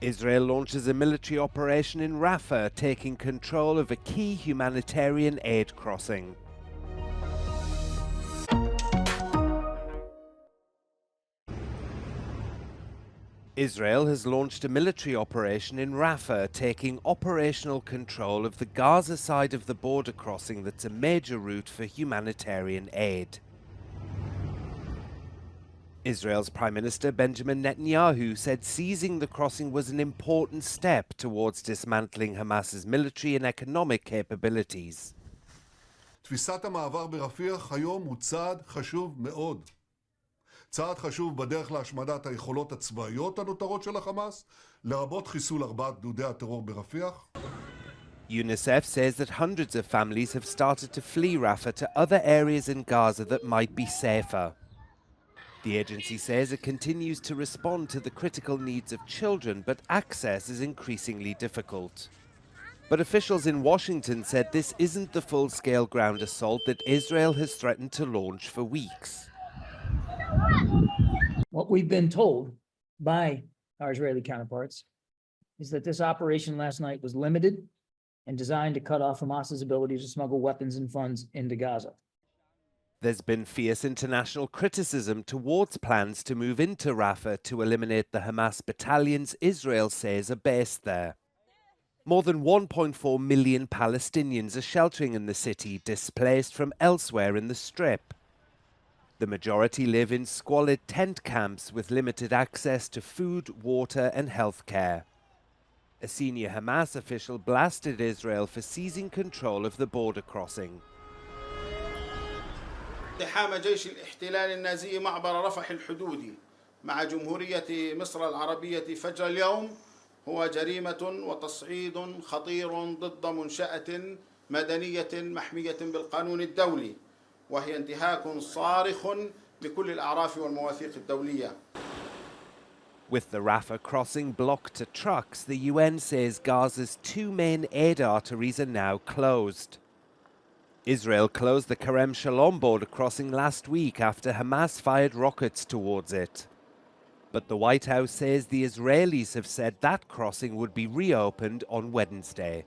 Israel launches a military operation in Rafa, taking control of a key humanitarian aid crossing. Israel has launched a military operation in Rafa, taking operational control of the Gaza side of the border crossing that's a major route for humanitarian aid. Israel's Prime Minister Benjamin Netanyahu said seizing the crossing was an important step towards dismantling Hamas's military and economic capabilities. תפיסת המעבר ברפיח היום הוא צעד חשוב מאוד. צעד חשוב בדרך להשמדת היכולות הצבאיות הנותרות של החמאס, לרבות חיסול 4 גדודי הטרור ברפיח. UNICEF says that hundreds of families have started to flee Rafah to other areas in Gaza that might be safer. The agency says it continues to respond to the critical needs of children, but access is increasingly difficult. But officials in Washington said this isn't the full-scale ground assault that Israel has threatened to launch for weeks. What we've been told by our Israeli counterparts is that this operation last night was limited and designed to cut off Hamas's ability to smuggle weapons and funds into Gaza. There's been fierce international criticism towards plans to move into Rafah to eliminate the Hamas battalions Israel says are based there. More than 1.4 million Palestinians are sheltering in the city, displaced from elsewhere in the Strip. The majority live in squalid tent camps with limited access to food, water and health care. A senior Hamas official blasted Israel for seizing control of the border crossing. اقتحام جيش الاحتلال النازي معبر رفح الحدودي مع جمهورية مصر العربية فجر اليوم هو جريمة وتصعيد خطير ضد منشأة مدنية محمية بالقانون الدولي وهي انتهاك صارخ بكل الأعراف والمواثيق الدولية. With the Rafah crossing blocked to trucks, the UN says Gaza's 2 main aid arteries are now closed. Israel closed the Kerem Shalom border crossing last week after Hamas fired rockets towards it. But the White House says the Israelis have said that crossing would be reopened on Wednesday.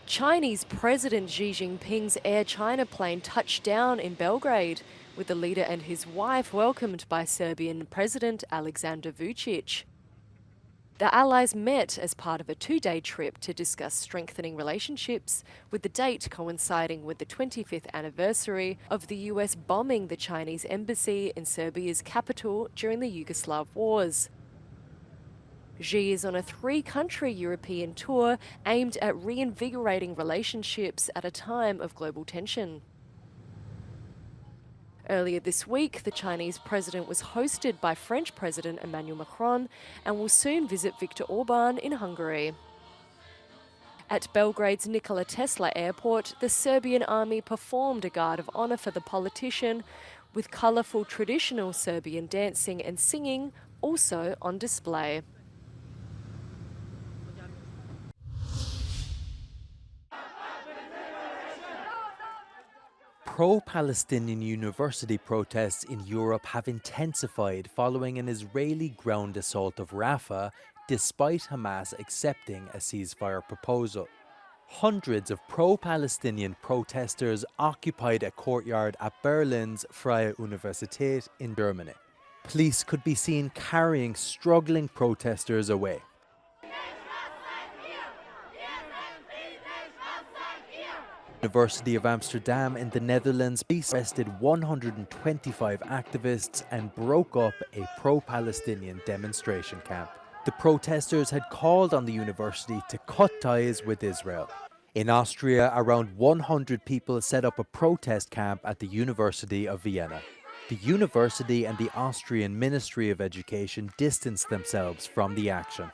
Chinese President Xi Jinping's Air China plane touched down in Belgrade, with the leader and his wife welcomed by Serbian President Alexander Vučić. The allies met as part of a 2-day trip to discuss strengthening relationships, with the date coinciding with the 25th anniversary of the US bombing the Chinese embassy in Serbia's capital during the Yugoslav wars. Xi is on a 3-country European tour aimed at reinvigorating relationships at a time of global tension. Earlier this week, the Chinese president was hosted by French President Emmanuel Macron and will soon visit Viktor Orban in Hungary. At Belgrade's Nikola Tesla Airport, the Serbian army performed a guard of honour for the politician, with colourful traditional Serbian dancing and singing also on display. Pro-Palestinian university protests in Europe have intensified following an Israeli ground assault of Rafah, despite Hamas accepting a ceasefire proposal. Hundreds of pro-Palestinian protesters occupied a courtyard at Berlin's Freie Universität in Germany. Police could be seen carrying struggling protesters away. University of Amsterdam in the Netherlands, police arrested 125 activists and broke up a pro-Palestinian demonstration camp. The protesters had called on the university to cut ties with Israel. In Austria, around 100 people set up a protest camp at the University of Vienna. The university and the Austrian Ministry of Education distanced themselves from the action.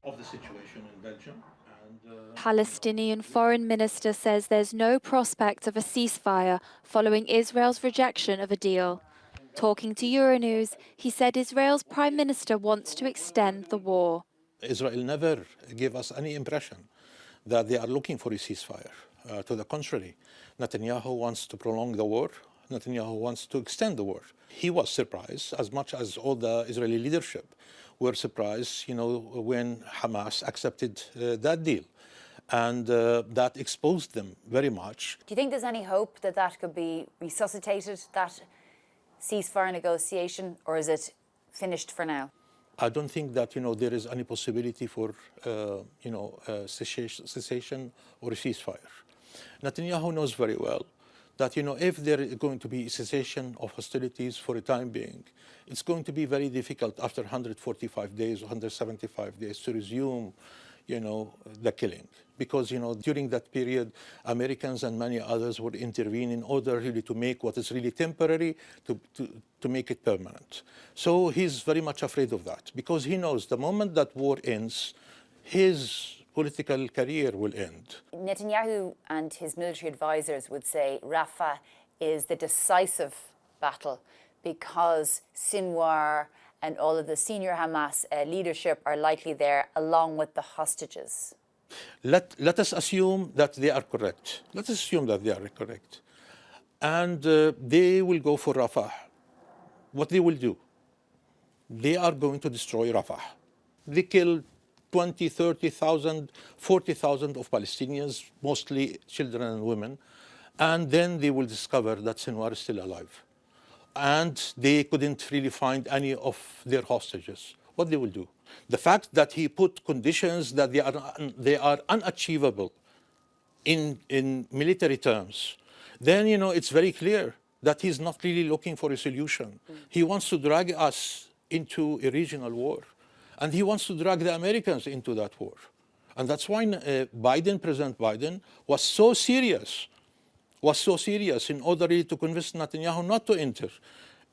Of the situation in Belgium. Palestinian Foreign Minister says there's no prospect of a ceasefire following Israel's rejection of a deal. Talking to Euronews, he said Israel's Prime Minister wants to extend the war. Israel never gave us any impression that they are looking for a ceasefire. To the contrary, Netanyahu wants to prolong the war. Netanyahu wants to extend the war. He was surprised, as much as all the Israeli leadership were surprised, when Hamas accepted that deal. And that exposed them very much. Do you think there's any hope that that could be resuscitated, that ceasefire negotiation, or is it finished for now? I don't think that there is any possibility for cessation or a ceasefire. Netanyahu knows very well that if there is going to be a cessation of hostilities for a time being, it's going to be very difficult after 145 days, 175 days to resume the killing. Because, during that period, Americans and many others would intervene in order really to make what is really temporary, to make it permanent. So he's very much afraid of that, because he knows the moment that war ends, his political career will end. Netanyahu and his military advisors would say Rafa is the decisive battle because Sinwar and all of the senior Hamas leadership are likely there, along with the hostages. Let us assume that they are correct. Let us assume that they are correct. And they will go for Rafah. What they will do? They are going to destroy Rafah. They kill 20, 30,000, 40,000 of Palestinians, mostly children and women. And then they will discover that Sinwar is still alive. And they couldn't really find any of their hostages. What they will do? The fact that he put conditions that they are unachievable in military terms, then it's very clear that he's not really looking for a solution. He wants to drag us into a regional war, and he wants to drag the Americans into that war. And that's why President Biden was so serious in order to convince Netanyahu not to enter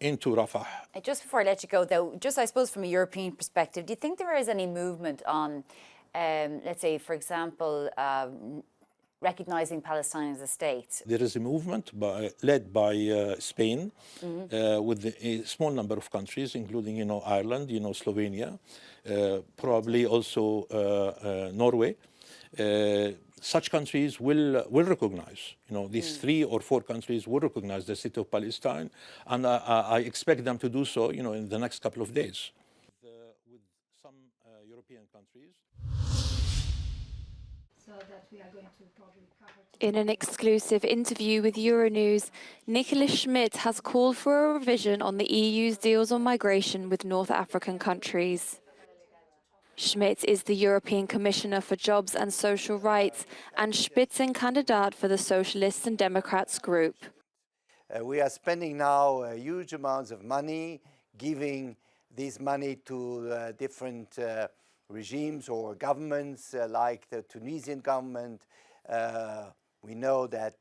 into Rafah. Just before I let you go, though, just I suppose from a European perspective, do you think there is any movement on, let's say, for example, recognizing Palestine as a state? There is a movement led by Spain, with a small number of countries, including Ireland, Slovenia, probably also Norway. Such countries will recognize, these 3 or 4 countries will recognize the state of Palestine, and I expect them to do so, in the next couple of days. With some European countries. So that we are going to probably cover. In an exclusive interview with Euronews, Nicholas Schmidt has called for a revision on the EU's deals on migration with North African countries. Schmidt is the European Commissioner for Jobs and Social Rights and Spitzenkandidat for the Socialists and Democrats group. We are spending now huge amounts of money, giving this money to different regimes or governments, like the Tunisian government. We know that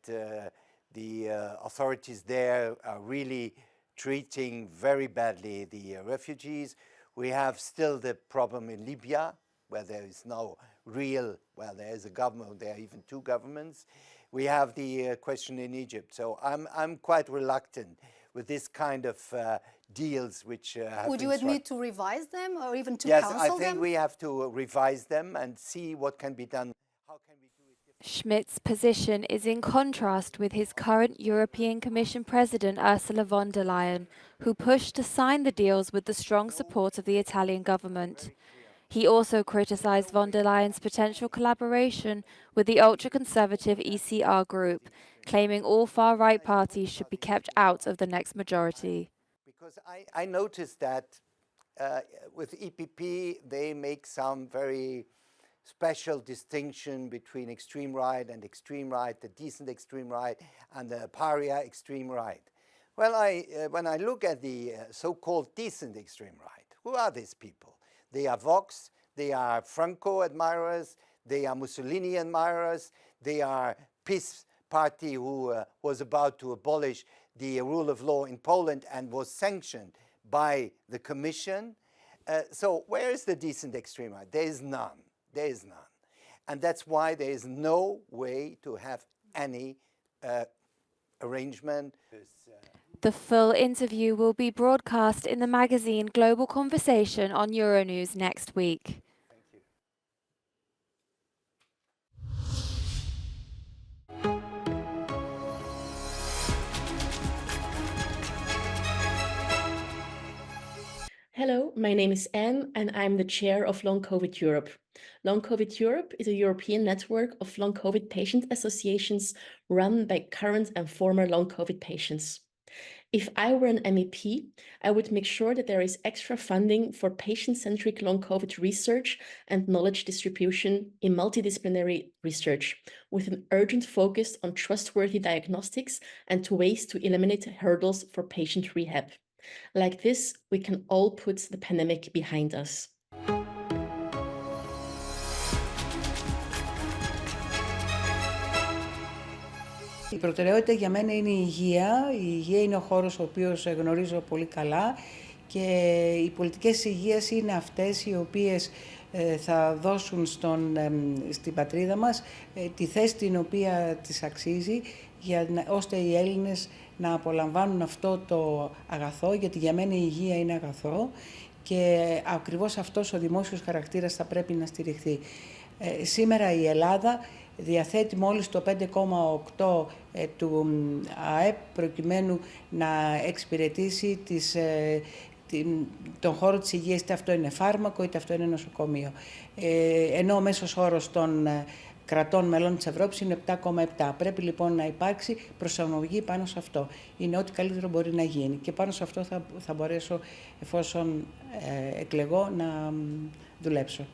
the authorities there are really treating very badly the refugees. We have still the problem in Libya, where there is no real, well, there is a government, there are even 2 governments. We have the question in Egypt. So I'm quite reluctant with this kind of deals which have Would you admit to revise them or even to counsel them? Yes, I think we have to revise them and see what can be done. How can we do it differently? Schmidt's position is in contrast with his current European Commission President Ursula von der Leyen, who pushed to sign the deals with the strong support of the Italian government. He also criticised von der Leyen's potential collaboration with the ultra-conservative ECR group, claiming all far-right parties should be kept out of the next majority. Because I noticed that with EPP, they make some very special distinction between extreme right and extreme right, the decent extreme right and the pariah extreme right. Well, when I look at the so-called decent extreme right, who are these people? They are Vox, they are Franco admirers, they are Mussolini admirers, they are PiS party who was about to abolish the rule of law in Poland and was sanctioned by the Commission. So where is the decent extreme right? There is none. There is none. And that's why there is no way to have any arrangement. The full interview will be broadcast in the magazine Global Conversation on Euronews next week. Thank you. Hello, my name is Anne, and I'm the chair of Long COVID Europe. Long COVID Europe is a European network of long COVID patient associations run by current and former long COVID patients. If I were an MEP, I would make sure that there is extra funding for patient-centric long COVID research and knowledge distribution in multidisciplinary research, with an urgent focus on trustworthy diagnostics and to ways to eliminate hurdles for patient rehab. Like this, we can all put the pandemic behind us. Η προτεραιότητα για μένα είναι η υγεία. Η υγεία είναι ο χώρος ο οποίος γνωρίζω πολύ καλά και οι πολιτικές υγείας είναι αυτές οι οποίες θα δώσουν στην πατρίδα μας τη θέση την οποία της αξίζει ώστε οι Έλληνες να απολαμβάνουν αυτό το αγαθό, γιατί για μένα η υγεία είναι αγαθό και ακριβώς αυτός ο δημόσιος χαρακτήρας θα πρέπει να στηριχθεί. Σήμερα η Ελλάδα διαθέτει μόλις το 5,8 του ΑΕΠ προκειμένου να εξυπηρετήσει τον χώρο της υγείας, είτε αυτό είναι φάρμακο είτε αυτό είναι νοσοκομείο. Ενώ ο μέσος όρος των κρατών μελών της Ευρώπης είναι 7,7. Πρέπει λοιπόν να υπάρξει προσαρμογή πάνω σε αυτό. Είναι ό,τι καλύτερο μπορεί να γίνει και πάνω σε αυτό θα μπορέσω, εφόσον εκλεγώ, να δουλέψω.